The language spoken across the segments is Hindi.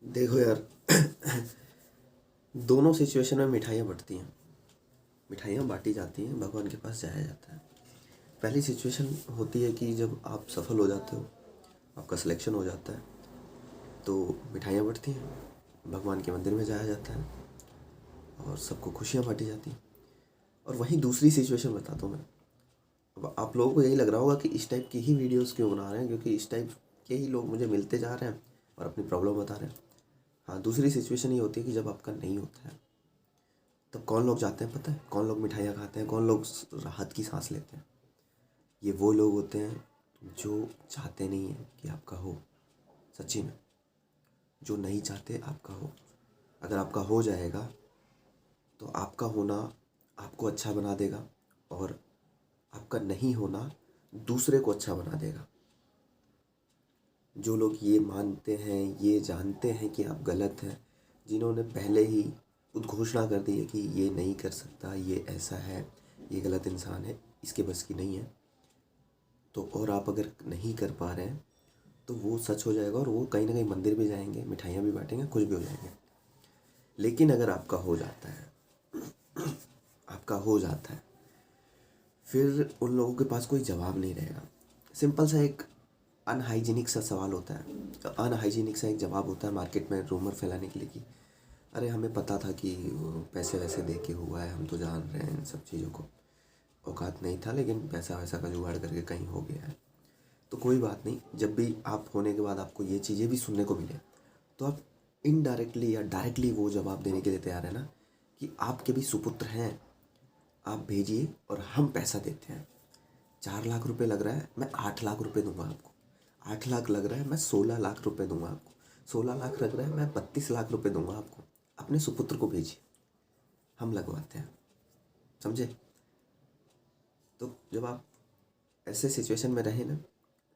देखो यार, दोनों सिचुएशन में मिठाइयाँ बँटती हैं। मिठाइयाँ बाँटी जाती हैं, भगवान के पास जाया जाता है। पहली सिचुएशन होती है कि जब आप सफल हो जाते हो, आपका सिलेक्शन हो जाता है, तो मिठाइयाँ बँटती हैं, भगवान के मंदिर में जाया जाता है और सबको खुशियाँ बाँटी जाती हैं। और वहीं दूसरी सिचुएशन बताता हूँ मैं। अब आप लोगों को यही लग रहा होगा कि इस टाइप की ही वीडियोज़ क्यों बना रहे हैं, क्योंकि इस टाइप के ही लोग मुझे मिलते जा रहे हैं और अपनी प्रॉब्लम बता रहे हैं। हाँ, दूसरी सिचुएशन ये होती है कि जब आपका नहीं होता है, तब कौन लोग जाते हैं पता है? कौन लोग मिठाइयाँ खाते हैं, कौन लोग राहत की सांस लेते हैं? ये वो लोग होते हैं जो चाहते नहीं हैं कि आपका हो, सच्ची में, जो नहीं चाहते आपका हो। अगर आपका हो जाएगा तो आपका होना आपको अच्छा बना देगा और आपका नहीं होना दूसरे को अच्छा बना देगा। जो लोग ये मानते हैं, ये जानते हैं कि आप गलत हैं, जिन्होंने पहले ही उद्घोषणा कर दी है कि ये नहीं कर सकता, ये ऐसा है, ये गलत इंसान है, इसके बस की नहीं है, तो और आप अगर नहीं कर पा रहे हैं तो वो सच हो जाएगा और वो कहीं ना कहीं मंदिर भी जाएंगे, मिठाइयाँ भी बांटेंगे, खुश भी हो जाएंगे। लेकिन अगर आपका हो जाता है, आपका हो जाता है, फिर उन लोगों के पास कोई जवाब नहीं रहेगा। सिंपल सा एक अनहाइजीनिक सा सवाल होता है, अनहाइजीनिक सा एक जवाब होता है मार्केट में रूमर फैलाने के लिए कि अरे हमें पता था कि वो पैसे वैसे दे के हुआ है, हम तो जान रहे हैं इन सब चीज़ों को, औकात नहीं था लेकिन पैसा वैसा का जुगाड़ करके कहीं हो गया है। तो कोई बात नहीं, जब भी आप होने के बाद आपको ये चीज़ें भी सुनने को मिले, तो आप इनडायरेक्टली या डायरेक्टली वो जवाब देने के लिए तैयार है ना कि आपके भी सुपुत्र हैं, आप भेजिए और हम पैसा देते हैं। 4 लाख रुपए लग रहा है, मैं 8 लाख रुपए दूंगा आपको। 8 लाख लग रहा है, मैं 16 लाख रुपए दूंगा आपको। 16 लाख लग रहा है, मैं 32 लाख रुपए दूंगा आपको। अपने सुपुत्र को भेजिए, हम लगवाते हैं, समझे? तो जब आप ऐसे सिचुएशन में रहे ना,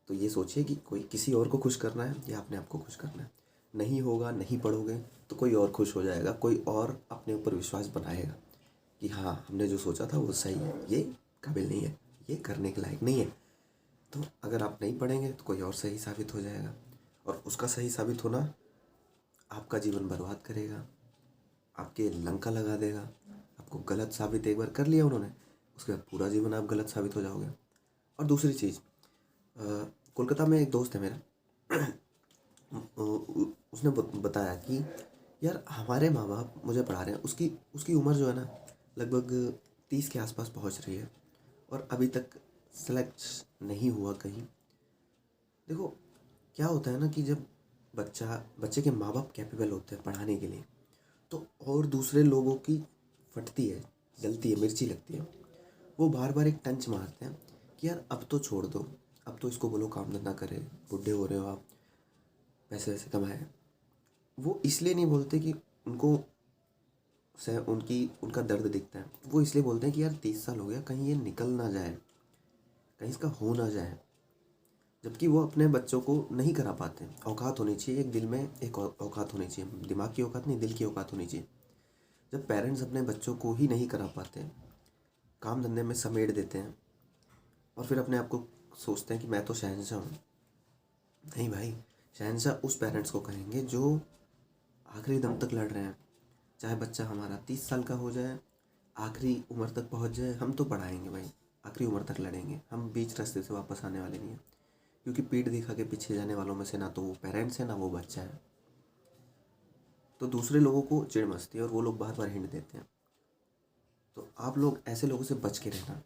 तो ये सोचिए कि कोई किसी और को खुश करना है या अपने आप को खुश करना है। नहीं होगा, नहीं पढ़ोगे तो कोई और खुश हो जाएगा, कोई और अपने ऊपर विश्वास बनाएगा कि हाँ, हमने जो सोचा था वो सही है, ये काबिल नहीं है, ये करने के लायक नहीं है। तो अगर आप नहीं पढ़ेंगे तो कोई और सही साबित हो जाएगा और उसका सही साबित होना आपका जीवन बर्बाद करेगा, आपके लंका लगा देगा। आपको गलत साबित एक बार कर लिया उन्होंने, उसके बाद पूरा जीवन आप गलत साबित हो जाओगे। और दूसरी चीज़, कोलकाता में एक दोस्त है मेरा, उसने बताया कि यार हमारे माँ बाप मुझे पढ़ा रहे हैं, उसकी उसकी उम्र जो है ना, लगभग 30 के आसपास पहुंच रही है और अभी तक सेलेक्ट नहीं हुआ कहीं। देखो, क्या होता है ना कि जब बच्चे के माँ बाप कैपेबल होते हैं पढ़ाने के लिए, तो और दूसरे लोगों की फटती है, जलती है, मिर्ची लगती है। वो बार बार एक टंच मारते हैं कि यार अब तो छोड़ दो, अब तो इसको बोलो काम धंधा करे, बुढ़े हो रहे हो आप, पैसे वैसे कमाए। वो इसलिए नहीं बोलते कि उनको से उनका दर्द दिखता है, वो इसलिए बोलते हैं कि यार 30 साल हो गया, कहीं ये निकल ना जाए, कहीं इसका हो ना जाए। जबकि वो अपने बच्चों को नहीं करा पाते। औकात होनी चाहिए, एक दिल में एक औकात होनी चाहिए, दिमाग की औकात नहीं, दिल की औकात होनी चाहिए। जब पेरेंट्स अपने बच्चों को ही नहीं करा पाते, काम धंधे में समेट देते हैं और फिर अपने आप को सोचते हैं कि मैं तो शहंशाह हूँ। नहीं भाई, शहंशाह उस पेरेंट्स को कहेंगे जो आखिरी दम तक लड़ रहे हैं। चाहे बच्चा हमारा 30 साल का हो जाए, आखिरी उम्र तक पहुँच जाए, हम तो पढ़ाएंगे भाई, आखिरी उम्र तक लड़ेंगे, हम बीच रास्ते से वापस आने वाले नहीं हैं। क्योंकि पीठ दिखा के पीछे जाने वालों में से ना तो वो पेरेंट्स हैं, ना वो बच्चा है। तो दूसरे लोगों को चिढ़ मचती है और वो लोग बार बार हिंट देते हैं। तो आप लोग ऐसे लोगों से बच के रहना।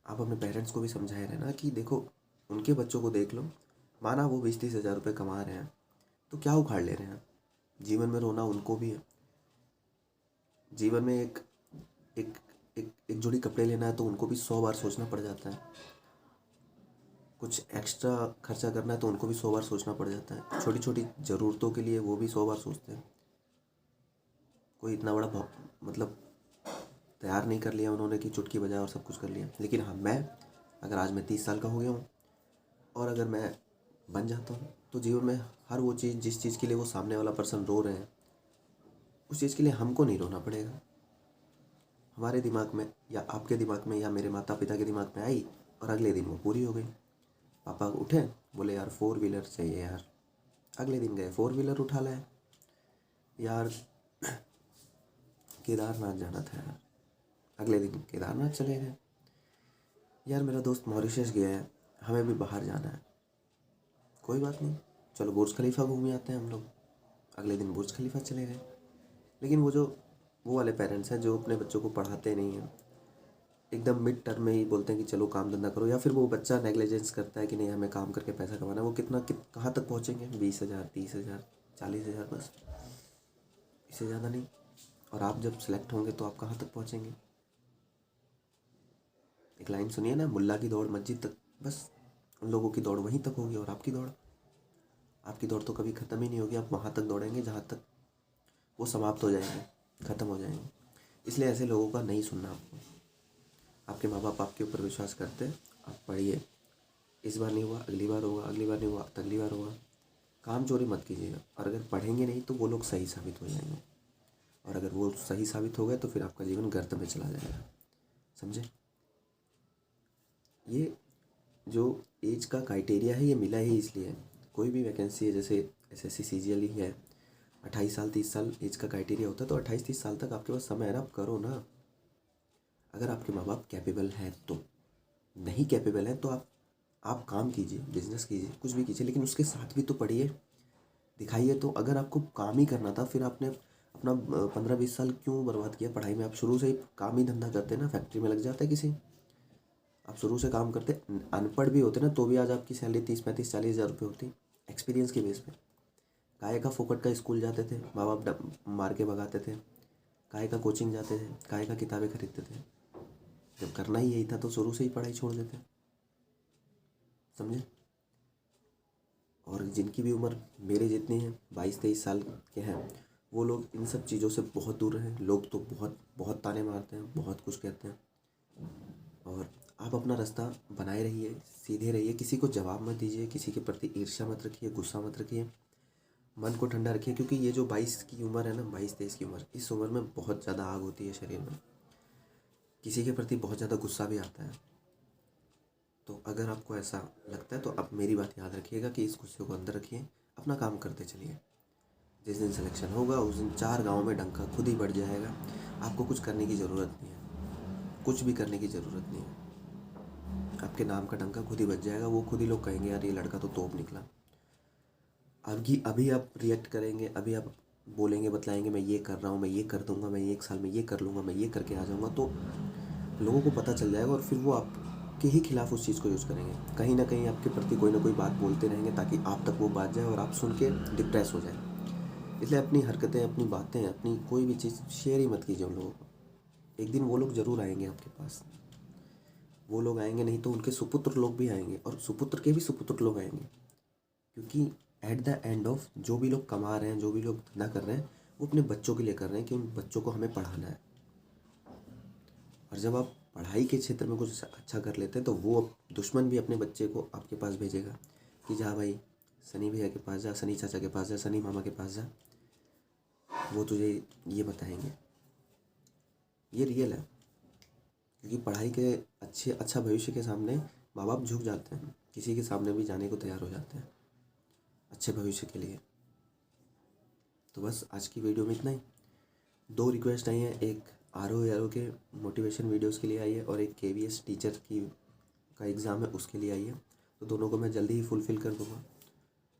आप अपने पेरेंट्स को भी समझाए रहना कि देखो, उनके बच्चों को देख लो, माना वो 20-30 हज़ार रुपये कमा रहे हैं, तो क्या उखाड़ ले रहे हैं? जीवन में रोना उनको भी है। जीवन में एक एक एक जोड़ी कपड़े लेना है तो उनको भी 100 बार सोचना पड़ जाता है। कुछ एक्स्ट्रा खर्चा करना है तो उनको भी 100 बार सोचना पड़ जाता है। छोटी छोटी ज़रूरतों के लिए वो भी 100 बार सोचते हैं। कोई इतना बड़ा मतलब तैयार नहीं कर लिया उन्होंने कि चुटकी बजाए और सब कुछ कर लिया। लेकिन हाँ, अगर आज मैं 30 साल का हो गया हूँ और अगर मैं बन जाता हूँ, तो जीवन में हर वो चीज़, जिस चीज़ के लिए वो सामने वाला पर्सन रो रहे हैं, उस चीज़ के लिए हमको नहीं रोना पड़ेगा। हमारे दिमाग में या आपके दिमाग में या मेरे माता पिता के दिमाग में आई और अगले दिन वो पूरी हो गई। पापा उठे, बोले यार 4 व्हीलर चाहिए यार, अगले दिन गए 4 व्हीलर उठा लाए। यार केदारनाथ जाना था यार, अगले दिन केदारनाथ चले गए। यार मेरा दोस्त मॉरिशस गया है, हमें भी बाहर जाना है। कोई बात नहीं, चलो बुर्ज खलीफा घूम आते हैं हम लोग। अगले दिन बुर्ज खलीफा चले गए। लेकिन वो वाले पेरेंट्स हैं जो अपने बच्चों को पढ़ाते नहीं हैं, एकदम मिड टर्म में ही बोलते हैं कि चलो काम धंधा करो, या फिर वो बच्चा नेग्लिजेंस करता है कि नहीं हमें काम करके पैसा कमाना है। वो कहाँ तक पहुँचेंगे? 20,000, 30,000, 40,000 बस, इससे ज़्यादा नहीं। और आप जब सेलेक्ट होंगे तो आप कहाँ तक पहुँचेंगे? एक लाइन सुनिए ना, मुल्ला की दौड़ मस्जिद तक, बस उन लोगों की दौड़ वहीं तक होगी। और आपकी दौड़ तो कभी ख़त्म ही नहीं होगी। आप वहाँ तक दौड़ेंगे जहाँ तक वो समाप्त हो जाएंगे, ख़त्म हो जाएंगे। इसलिए ऐसे लोगों का नहीं सुनना आपको। आपके माँ बाप आपके ऊपर विश्वास करते हैं, आप पढ़िए। इस बार नहीं हुआ अगली बार होगा, अगली बार नहीं हुआ तो अगली बार होगा। काम चोरी मत कीजिएगा। और अगर पढ़ेंगे नहीं तो वो लोग सही साबित हो जाएंगे, और अगर वो सही साबित हो गए तो फिर आपका जीवन गर्त में चला जाएगा। समझे? ये जो एज का क्राइटेरिया है ये मिला ही इसलिए है। कोई भी वैकेंसी है, जैसे SSC CGL ही है, 28 साल 30 साल एज का क्राइटेरिया होता है, तो 28-30 साल तक आपके पास समय है ना, आप करो ना। अगर आपके माँ बाप कैपेबल हैं तो, नहीं कैपेबल हैं तो आप काम कीजिए, बिजनेस कीजिए, कुछ भी कीजिए, लेकिन उसके साथ भी तो पढ़िए, दिखाइए। तो अगर आपको काम ही करना था फिर आपने अपना 15-20 साल क्यों बर्बाद किया पढ़ाई में? आप शुरू से ही काम ही धंधा करते ना, फैक्ट्री में लग जाता है किसी, आप शुरू से काम करते, अनपढ़ भी होते ना तो भी आज आपकी सैलरी 30-35-40 हज़ार रुपये होती, एक्सपीरियंस के बेस पे। काहे का फोकट का स्कूल जाते थे, माँ बाप मार के भगाते थे, काहे का कोचिंग जाते थे, काहे का किताबें खरीदते थे? जब करना ही यही था तो शुरू से ही पढ़ाई छोड़ देते। समझे? और जिनकी भी उम्र मेरे जितनी है, 22-23 साल के हैं, वो लोग इन सब चीज़ों से बहुत दूर हैं। लोग तो बहुत बहुत ताने मारते हैं, बहुत कुछ कहते हैं। और आप अपना रास्ता बनाए रहिए, सीधे रहिए, किसी को जवाब मत दीजिए, किसी के प्रति ईर्ष्या मत रखिए, गुस्सा मत रखिए, मन को ठंडा रखिए। क्योंकि ये जो 22 की उम्र है ना, 22-23 की उम्र, इस उम्र में बहुत ज़्यादा आग होती है शरीर में, किसी के प्रति बहुत ज़्यादा गुस्सा भी आता है। तो अगर आपको ऐसा लगता है तो आप मेरी बात याद रखिएगा कि इस गुस्से को अंदर रखिए, अपना काम करते चलिए। जिस दिन सिलेक्शन होगा उस दिन 4 गाँव में डंका खुद ही बढ़ जाएगा। आपको कुछ करने की ज़रूरत नहीं है, कुछ भी करने की ज़रूरत नहीं है। आपके नाम का डंका खुद ही बज जाएगा। वो खुद ही लोग कहेंगे यार ये लड़का तो तोप निकला। अभी आप रिएक्ट करेंगे, अभी आप बोलेंगे, बतलाएंगे मैं ये कर रहा हूँ, मैं ये कर दूंगा, मैं 1 साल में ये कर लूँगा, मैं ये करके आ जाऊँगा, तो लोगों को पता चल जाएगा और फिर वो आपके ही खिलाफ उस चीज़ को यूज़ करेंगे। कहीं ना कहीं आपके प्रति कोई ना कोई बात बोलते रहेंगे ताकि आप तक वो बात जाए और आप सुन के डिप्रेस हो जाए। इसलिए अपनी हरकतें, अपनी बातें, अपनी कोई भी चीज़ शेयर ही मत कीजिए उन लोगों को। एक दिन वो लोग ज़रूर आएंगे आपके पास। वो लोग आएंगे नहीं तो उनके सुपुत्र लोग भी आएंगे, और सुपुत्र के भी सुपुत्र लोग आएंगे। क्योंकि एट द एंड ऑफ जो भी लोग कमा रहे हैं, जो भी लोग धंधा कर रहे हैं, वो अपने बच्चों के लिए कर रहे हैं कि उन बच्चों को हमें पढ़ाना है। और जब आप पढ़ाई के क्षेत्र में कुछ अच्छा कर लेते हैं तो वो दुश्मन भी अपने बच्चे को आपके पास भेजेगा कि जा भाई सनी भैया के पास जा, सनी चाचा के पास जा, सनी मामा के पास जा, वो तुझे ये बताएंगे। ये रियल है। क्योंकि पढ़ाई के अच्छा भविष्य के सामने माँ बाप झुक जाते हैं, किसी के सामने भी जाने को तैयार हो जाते हैं अच्छे भविष्य के लिए। तो बस आज की वीडियो में इतना ही। 2 रिक्वेस्ट आई हैं, एक RO के मोटिवेशन वीडियोस के लिए आई है और एक KVS टीचर का एग्ज़ाम है उसके लिए आई है। तो दोनों को मैं जल्दी ही फुलफ़िल कर दूँगा।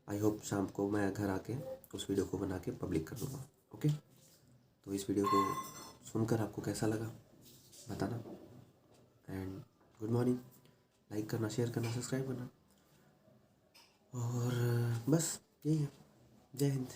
आई होप शाम को मैं घर आके उस वीडियो को बना के पब्लिक कर दूँगा। ओके, तो इस वीडियो को सुनकर आपको कैसा लगा बताना। And good morning. लाइक करना, शेयर करना, सब्सक्राइब करना, और बस यही है। जय हिंद।